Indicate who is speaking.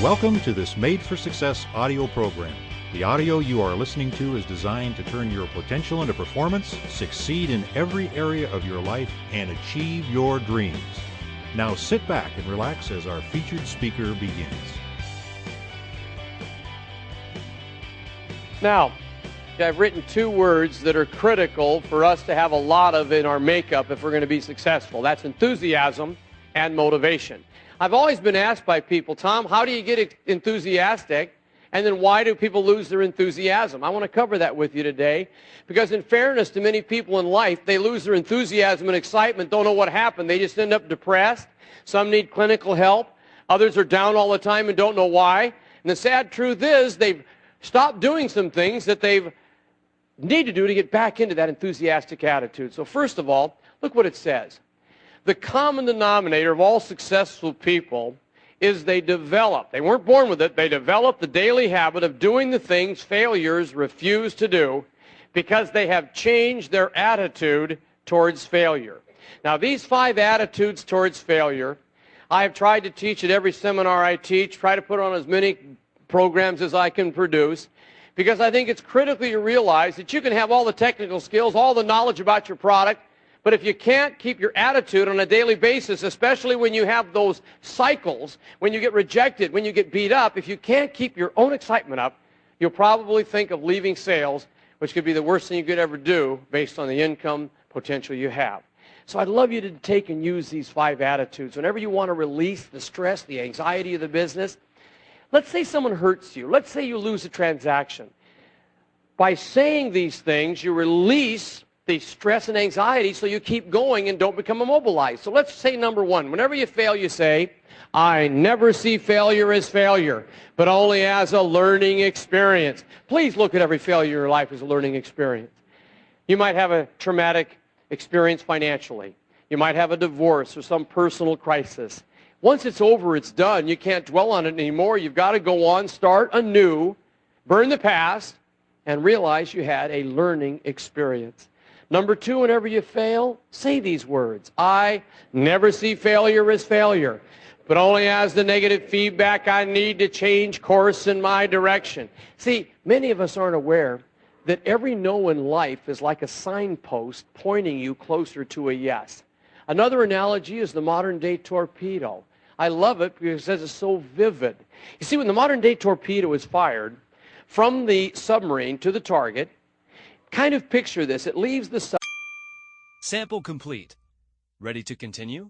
Speaker 1: Welcome to this Made for Success audio program. The audio you are listening to is designed to turn your potential into performance, succeed in every area of your life, and achieve your dreams. Now sit back and relax as our featured speaker begins.
Speaker 2: Now, I've written two words that are critical for us to have a lot of in our makeup if we're going to be successful. That's enthusiasm and motivation. I've always been asked by people, Tom, how do you get enthusiastic? And then why do people lose their enthusiasm? I want to cover that with you today because in fairness to many people in life, they lose their enthusiasm and excitement, don't know what happened. They just end up depressed. Some need clinical help. Others are down all the time and don't know why. And the sad truth is they've stopped doing some things that they need to do to get back into that enthusiastic attitude. So first of all, look what it says. The common denominator of all successful people is they weren't born with it, they develop the daily habit of doing the things failures refuse to do because they have changed their attitude towards failure. Now, these 5 attitudes towards failure, I have tried to teach at every seminar I teach, try to put on as many programs as I can produce, because I think it's critical you realize that you can have all the technical skills, all the knowledge about your product, but if you can't keep your attitude on a daily basis, especially when you have those cycles, when you get rejected, when you get beat up, if you can't keep your own excitement up, you'll probably think of leaving sales, which could be the worst thing you could ever do based on the income potential you have. So I'd love you to take and use these 5 attitudes. Whenever you want to release the stress, the anxiety of the business, let's say someone hurts you. Let's say you lose a transaction. By saying these things, you release the stress and anxiety so you keep going and don't become immobilized. So let's say number 1. Whenever you fail, you say, I never see failure as failure, but only as a learning experience. Please look at every failure in your life as a learning experience. You might have a traumatic experience financially. You might have a divorce or some personal crisis. Once it's over, it's done. You can't dwell on it anymore. You've got to go on, start anew, burn the past, and realize you had a learning experience. Number 2, whenever you fail, say these words. I never see failure as failure, but only as the negative feedback I need to change course in my direction. See, many of us aren't aware that every no in life is like a signpost pointing you closer to a yes. Another analogy is the modern-day torpedo. I love it because it says it's so vivid. You see, when the modern-day torpedo is fired from the submarine to the target, kind of picture this. It leaves the
Speaker 3: Sample complete. Ready to continue?